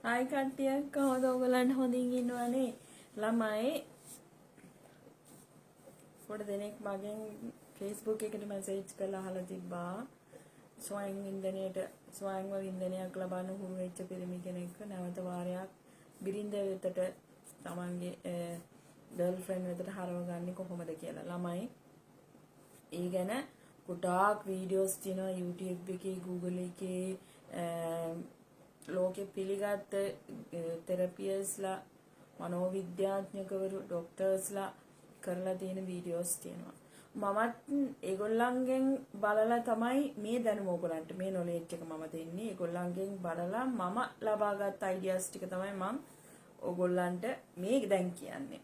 ආයි කට්ටිය කොහොමද ඔයගලන්ට හොඳින් ඉන්නවනේ ළමයි පොඩ දෙනෙක් මගෙන් Facebook එකට මැසේජ් කරලා අහලා තිබ්බා ස්වයං වින්දනයක් ලබන්න හුරු වෙච්ච පිරිමි කෙනෙක් නැවත වාරයක් බිරිඳ වෙතට තමන්ගේ ගර්ල්ෆ්‍රෙන්ඩ් වෙතට හරවගන්නේ කොහොමද කියලා ළමයි ඒ ගැන ගොඩාක් වීඩියෝස් තියෙනවා YouTube එකේ Google එකේ ලෝකෙ පිළිගත් තෙරපියස්ලා මනෝවිද්‍යාඥකවරු ડોක්ටර්ස්ලා කරලා තියෙන වීඩියෝස් තියෙනවා මමත් ඒගොල්ලන්ගෙන් බලලා තමයි මේ දැනුම ඔයගොල්ලන්ට මේ නොලෙජ් එක මම දෙන්නේ ඒගොල්ලන්ගෙන් බලලා මම ලබාගත් අයිඩියාස් ටික තමයි මම ඔයගොල්ලන්ට මේ දැන් කියන්නේ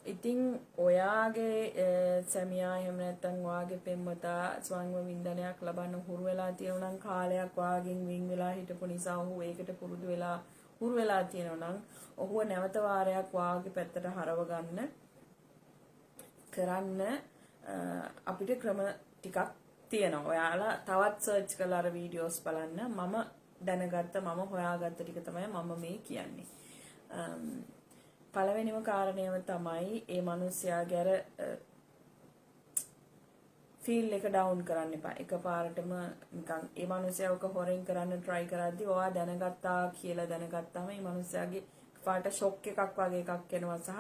ඉතින් ඔයාගේ සැමියා එහෙම නැත්නම් ඔයාගේ පෙම්වතා ස්වයං වින්දනයක් ලබන්න හුරු වෙලා තියෙනවා නම් කාලයක් ඔයාගෙන් වින් වෙලා හිටපු නිසා ඔහු ඒකට පුරුදු වෙලා හුරු වෙලා තියෙනවා නම් ඔහුව නැවත වාරයක් ඔයාගේ පැත්තට හරව ගන්න කරන්න අපිට ක්‍රම ටිකක් තියෙනවා. ඔයාලා තවත් සර්ච් කරලා අර වීඩියෝස් බලන්න. මම දැනගත්ත මම හොයාගත්ත ටික තමයි මම මේ කියන්නේ. පළවෙනිම කාරණයම තමයි මේ මිනිස්යාගේ අර ෆීල් එක ඩවුන් කරන්න එපා. එකපාරටම නිකන් මේ මිනිස්යාවක හොරෙන් කරන්න try කරද්දි ඔයා දැනගත්තා කියලා දැනගත්තාම මේ මිනිස්යාගේ පාට ෂොක් එකක් වගේ එකක් එනවා සහ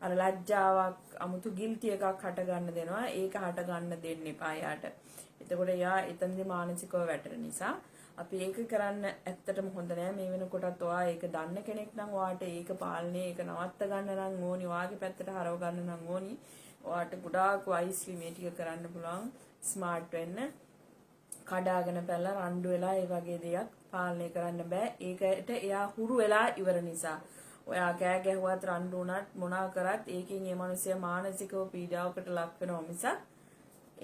අර ලැජ්ජාවක් අමුතු ගිල්ටි එකක් හට ගන්න දෙනවා. ඒක හට ගන්න දෙන්න එපා යාට. එතකොට යා එතනදී මානසිකව වැටෙන නිසා අපි ඒක කරන්න ඇත්තටම හොඳ නෑ. මේ වෙනකොටත් ඔයා ඒක දන්න කෙනෙක් නම් ඔයාට ඒක පාලනය ඒක නවත්ත ගන්න නම් ඕනි. ඔයාගේ පැත්තට හරව ගන්න නම් ඕනි. ඔයාට ගොඩාක් වයිස්ලි මේ ටික කරන්න පුළුවන්. ස්මාර්ට් වෙන්න. කඩාගෙන පැනලා රණ්ඩු වෙලා ඒ වගේ දේවල් පාලනය කරන්න බෑ. ඒකට එයා හුරු වෙලා ඉවර නිසා. ඔයා කෑ ගැහුවත් රණ්ඩු වුණත් මොනා කරත් ඒකෙන් මේ මිනිස්සයා මානසිකව පීඩාවකට ලක් වෙනවා මිසක්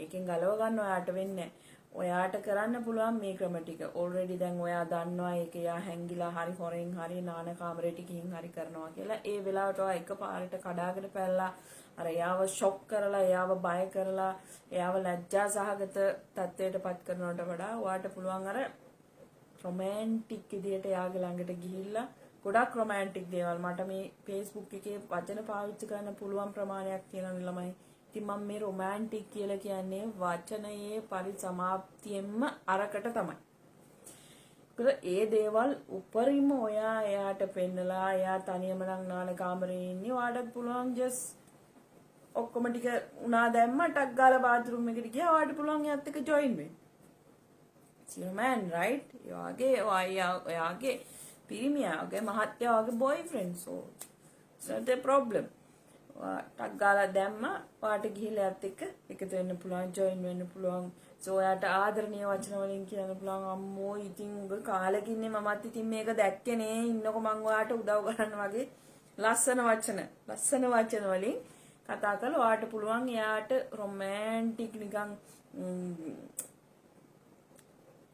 ඒකෙන් ගලව ගන්න ඔයාට වෙන්නේ ඔයාට කරන්න පුළුවන් මේ ක්‍රම ටික. ඔල්රෙඩි දැන් ඔයා දන්නවා ඒක යා හැංගිලා හරි හොරෙන් හරි නාන කාමරේට ගිහින් හරි කරනවා කියලා. ඒ වෙලාවට ඔයා එකපාරට කඩාගෙන පැනලා අර එයාව ෂොක් කරලා එයාව බය කරලා එයාව ලැජ්ජා සහගත තත්ත්වයටපත් කරනවට වඩා ඔයාට පුළුවන් අර රොමැන්ටික් විදියට එයාගේ ළඟට ගිහිල්ලා ගොඩක් රොමැන්ටික් දේවල් මට මේ Facebook එකේ වචන පාවිච්චි කරන්න පුළුවන් ප්‍රමාණයක් තියෙනවා ළමයි. ඉතින් මම මේ රොමැන්ටික් කියලා කියන්නේ වචනයේ පරිසමාප්තියෙන්ම අරකට තමයි. ඒ දේවල් උපරිම ඔයා එයාට පෙන්නලා එයා තනියම නම් නාන කාමරේ ඉන්නේ. ඔයාටත් පුළුවන් just ඔක්කොම ටික උනා දැම්ම ටක් ගාලා බාත් รู ම් එකට ගියා. ඔයාට පුළුවන් එයාත් එක්ක join වෙන්න. It's your man, right? ඔයාගේ පිරිමියාගේ මහත්තයාගේ boyfriend so it's not a problem. ටක් ගාලා දැම්ම ඔයාට ගිහිල්ලා එයාත් එක්ක එකතු වෙන්න පුළුවන් join වෙන්න පුළුවන්. so ඔයාට ආදරණීය වචන වලින් කියන්න පුළුවන් අම්මෝ ඉතින් උඹ කාලෙකින්නේ මමත් ඉතින් මේක දැක්කේ නේ ඉන්නකො මං ඔයාට උදව් කරන්න වගේ ලස්සන වචන වලින් කතා කරලා ඔයාට පුළුවන් එයාට රොමැන්ටික්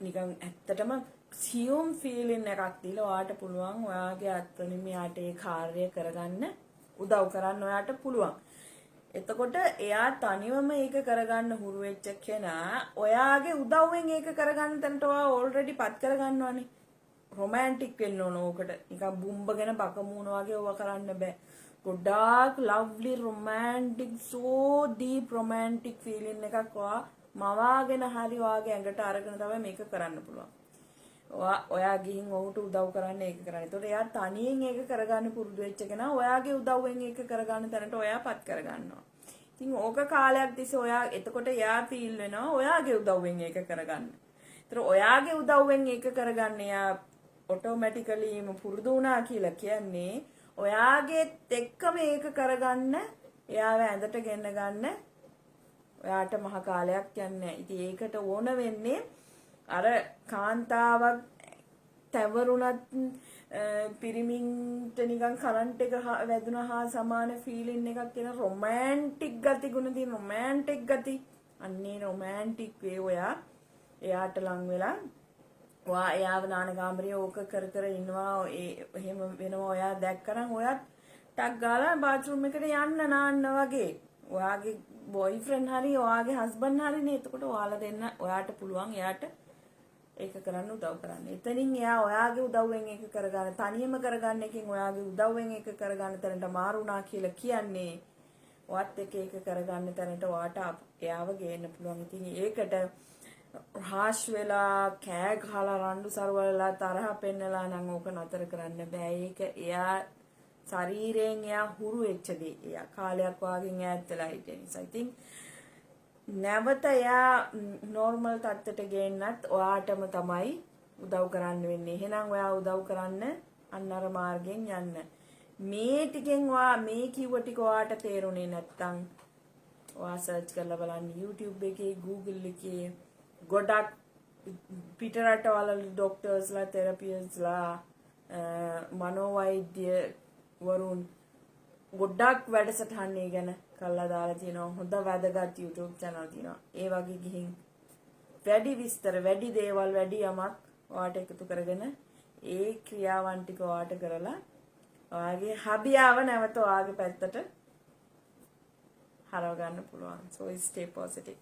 නිකන් ඇත්තටම සියුම් ෆීලින් එකක් දීලා ඔයාට පුළුවන් ඔයාගේ අත්වලින් මෙයාට ඒ කාර්යය කරගන්න උදව් කරන්න ඔයාට පුළුවන්. එතකොට එයා තනිවම ඒක කරගන්න හුරු වෙච්ච කෙනා ඔයාගේ උදව්වෙන් ඒක කරගන්න තැනට ඔයා ඕල්රෙඩි පත් කරගන්නවානේ. රොමැන්ටික් වෙන්න ඕන ඕකට. නිකන් බුම්බගෙන බකමූණ වගේ ඔවා කරන්න බෑ. ගොඩාක් ලව්ලි රොමැන්ටික් සෝ ඩීප් රොමැන්ටික් ෆීලින් එකක් ඔයා මවාගෙන හරි ඔයාගේ ඇඟට අරගෙන තමයි මේක කරන්න පුළුවන්. ඔයා ගිහින් ඔහුට උදව් කරන්න ඒක කරන්න. ඒතකොට එයා තනියෙන් ඒක කරගන්න පුරුදු වෙච්ච කෙනා ඔයාගේ උදව්වෙන් ඒක කරගන්න තැනට ඔයාපත් කරගන්නවා. ඉතින් ඕක කාලයක් තිස්සේ ඔයා එතකොට එයා ෆීල් වෙනවා ඔයාගේ උදව්වෙන් ඒක කරගන්න. ඒතර ඔයාගේ උදව්වෙන් ඒක කරගන්න එයා ඔටෝමැටිකලිම පුරුදු වුණා කියලා කියන්නේ ඔයාගේ එක්කම ඒක කරගන්න එයාව ඇඳට ගෙන්න ගන්න ඔයාට මහ කාලයක් යන්නේ. ඉතින් ඒකට ඕන වෙන්නේ අර කාන්තාවක් තවරුණත් පිරිමින්ට නිකන් කරන්ට් එක වැදුනා හා සමාන ෆීලින් එකක් තියෙන රොමැන්ටික් ගති ගුණ තියෙන රොමැන්ටික් ගති. අන්නේ රොමැන්ටික් වේ ඔයා එයාට ලං වෙලා ඔයා එයාව නාන කාමරේ ඕක කර කර ඉන්නවා එහෙම වෙනවා ඔයා දැක්කනම් ඔයාත් ටක් ගාලා බාත් รู ම් එකට යන්න නාන්න වගේ. ඔයාගේ බොයිෆ්‍රෙන්ඩ් හරි ඔයාගේ හස්බන්ඩ් හරිනේ. එතකොට ඔයාලා දෙන්න ඔයාට පුළුවන් එයාට ඒක කරන්න උදව් කරන්න. එතනින් එයා ඔයාගේ උදව්වෙන් ඒක කරගන්න, තනියම කරගන්න එකෙන් ඔයාගේ උදව්වෙන් ඒක කරගන්න තැනට මාරුණා කියලා කියන්නේ ඔයත් එක ඒක කරගන්න තැනට ඔයාට එයාව ගේන්න පුළුවන්. ඉතින් ඒකට රාශ් වෙලා කෑ ගහලා රණ්ඩු සරුවලලා තරහ පෙන්නලා නම් ඕක නතර කරන්න බෑ. ඒක එයා ශරීරයෙන් එයා හුරු වෙච්ච දේ. එයා කාලයක් වාගෙන් ඈත් වෙලා හිටිය නිසා. ඉතින් නැවත එයා නෝර්මල් තත්ත්වයට ගේන්නත් ඔයාටම තමයි උදව් කරන්න වෙන්නේ. එහෙනම් ඔයා උදව් කරන්න අන්න අර මාර්ගෙන් යන්න. මේ ටිකෙන් ඔයා මේ කිව්ව ටික ඔයාට තේරුනේ නැත්තම් ඔයා සර්ච් කරලා බලන්න YouTube එකේ Google එකේ ගොඩක් පිටරටවල ඩොක්ටර්ස්ලා තෙරපිස්ලා මනෝවෛද්‍ය වරුන් ගොඩක් වැඩසටහන් ගැන කළා දාලා තියෙනවා. හොඳ වැදගත් YouTube channel තියෙනවා. ඒ වගේ ගිහින් වැඩි විස්තර වැඩි දේවල් වැඩි යමක් ඔයාට එකතු කරගෙන ඒ ක්‍රියාවන් ටික ඔයාට කරලා ඔයාගේ හබියාව නැවත ඔයාගේ පැත්තට හරව ගන්න පුළුවන්. So stay positive.